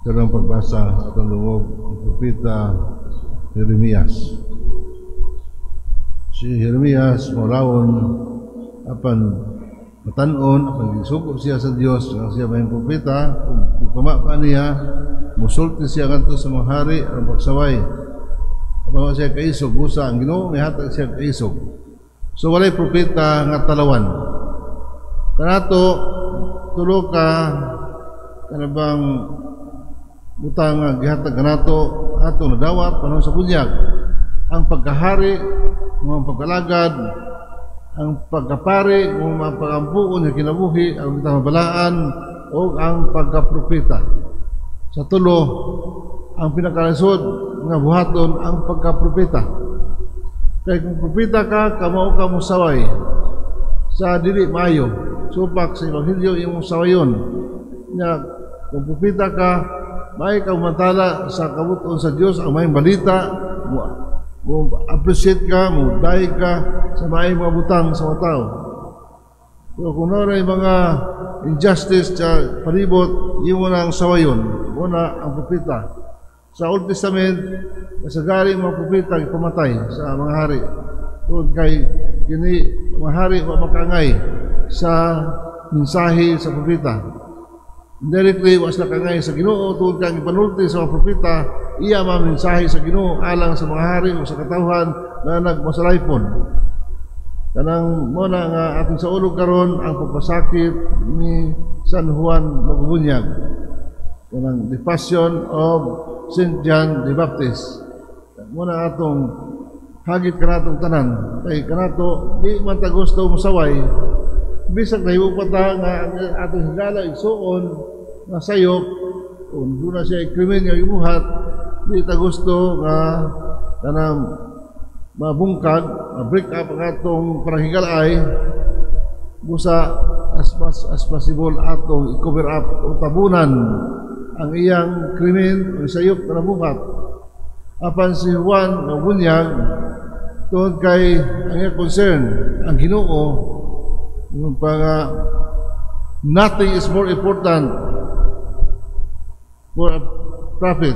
Karang pagbasa atong lungog ang propeta Jeremias. Si Jeremias morawon apan matanon apan gisugo siya sa Dios nga siya may propeta kung pamapa niya musulti siya kanto sa mga hari ang pagsaway apan siya kaisog busa ang Ginoo may hatag siya kaisog. So walay propeta nga talawan kanato tulo ka kanabang butang nga gihatag kanato ato nadawat panahon sa bunyag ang pagkahari ang pagkalagad ang pagkapari ang mga pagampuon nga kinabuhi ang mabalaan o ang pagkapropeta sa tulo ang pinakalasod nga buhaton ang pagkapropeta kay kung propeta ka kamao ka musaway sa dili maayo supak sa ebanghelyo imong sawayon nga kung propeta ka may kamantala sa kabuton sa Dios ang may balita mo appreciate ka mo dai ka sa may mga butang sa mga tao so kung naray mga injustice sa palibot imo na ang sawayon una ang propeta sa Old Testament kasagari mga propeta ipamatay sa mga hari tungod kay kini mga hari makangay sa mensahe sa propeta indirectly was nakangay sa Ginoo tungod kang ipanulti sa mga propeta iya mensahe sa Ginoo alang sa mga hari o sa katawhan na nagmasalaypon kanang mo na nga ating sa ulog karon ang pagpasakit ni San Juan Magubunyag kanang the Passion of Saint John the Baptist mo na atong hagit kanatong tanan kay kanato di man ta gusto musaway bisag nahibo pa ta nga atong higala igsuon nga sayop kung doon na siya krimen nga ibuhat di ta gusto nga kanang mabungkag ma-break up ang atong panahigalay busa as much as possible atong i-cover up o tabunan ang iyang krimen o sayop na nabuhat apan si Juan nga bunyag tungod kay ang iyang concern ang Ginoo yung pang nothing is more important for a prophet.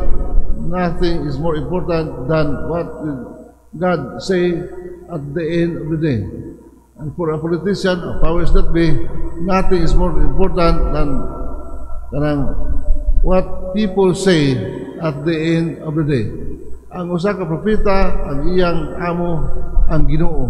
Nothing is more important than what God say at the end of the day. And for a politician, or powers that be, nothing is more important than what people say at the end of the day. Ang usa ka propeta, ang iyang amo, ang Ginoo.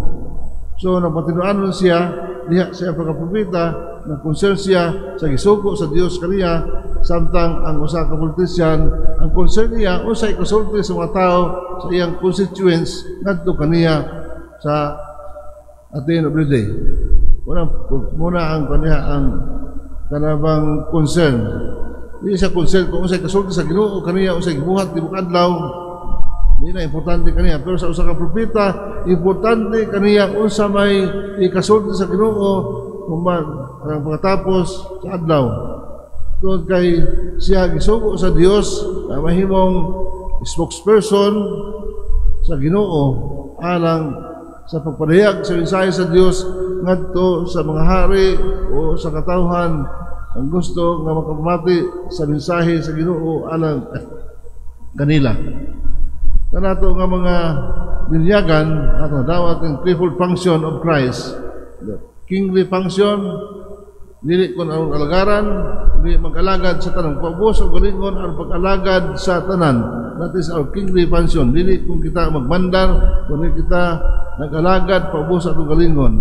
So napatinuanon siya diha siya pagkapropeta na concern siya sa gisugo sa Dios kaniya samtang ang usa ka politician ang concern niya usa ikasulti sa mga tao sa iyang constituents ngadto kaniya sa at the end of the day muna ang kaniya ang kanabang concern di sa concern kung usa ikasulti sa Ginoo kaniya usa gibuhat tibok adlaw hindi na importante kaniya pero sa usa ka propeta importante kaniya unsa may ikasulti sa Ginoo human ang pagkatapos sa adlaw tungod kay siya gisugo sa Dios na mahimong spokesperson sa Ginoo alang sa pagpadayag sa mensahe sa Dios ngadto sa mga hari o sa katawhan ang gusto nga makapamati sa mensahe sa Ginoo alang kanila kanato nga mga binyagan ato dawat ang threefold function of Christ the kingly function dili kon ang alagaran dili mag-alagad sa tanang pagbuos o galingon ang pag-alagad sa tanan that is our kingly function dili kung kita magmandar kundi kita nag-alagad pagbuos at galingon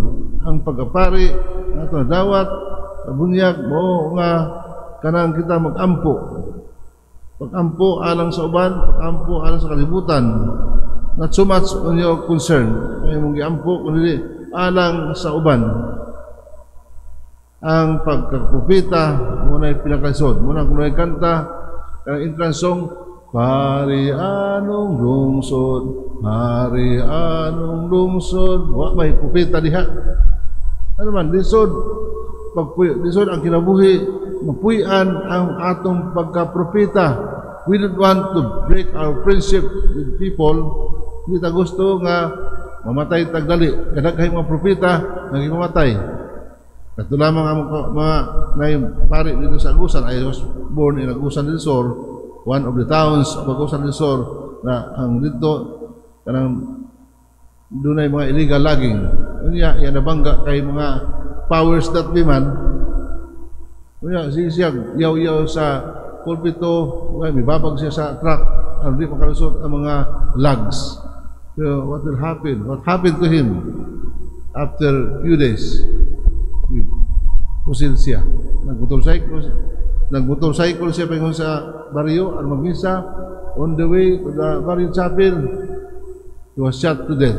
ang pagkapari ato dawat sa bunyag mo nga kanang kita mag-ampo pag-ampo alang sa uban pag-ampo alang sa kalibutan not so much on your concern ay mong giampo kundi alang sa uban ang pagkapropeta muna pinakalisod muna kung kanta ang entrance song Hari anong lungsod Hari anong lungsod wa may propeta diha ano man lisod lisod ang kinabuhi mapuy-an ang atong pagkapropeta we don't want to break our friendship with people hindi ta gusto nga mamatay tagdali kadaghay mga propeta nagimamatay kato lamang ang mga pari dito sa Agusan I was born in Agusan del Sur one of the towns of Agusan del Sur na ang dito kanang dunay mga illegal logging. Unya yan nabangga kay mga powers that be man. Unya siya yaw-yaw sa pulpito, may babag siya sa truck, di makalusot ang mga logs. So what will happen? What happened to him after few days? Pusil siya. Nag-motorcycle siya pingon sa baryo at magmisa. On the way to the barrio chapel, he was shot to death.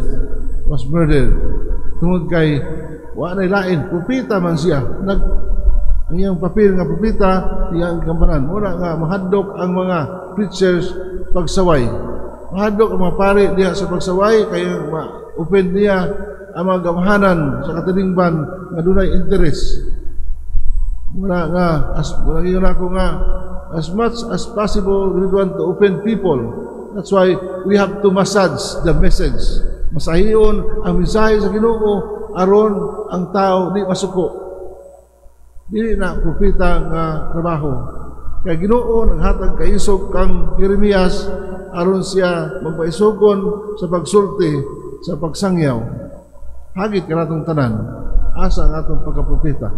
Was murdered. Tungod kay wala na lain, propeta man siya. Ang iyang papel nga propeta, iyang kampanan. Muna nga mahadlok ang mga preachers pagsaway. Mahadlok ang mga pari diha sa pagsaway kaya ma-open niya ang mga gamahanan sa katilingban nga dunay interest. Muna nga as much as possible we want to open people. That's why we have to massage the message. Masahiyon ang mensahe sa Ginoo aron ang tao di masuko. Dili na propeta nga trabaho. Kaya Ginoo naghatag kaisog kang Jeremias aron siya magpaisugon sa pagsulti sa pagsangyaw. Hagit ka natong tanan asa ang atong pagkapropeta.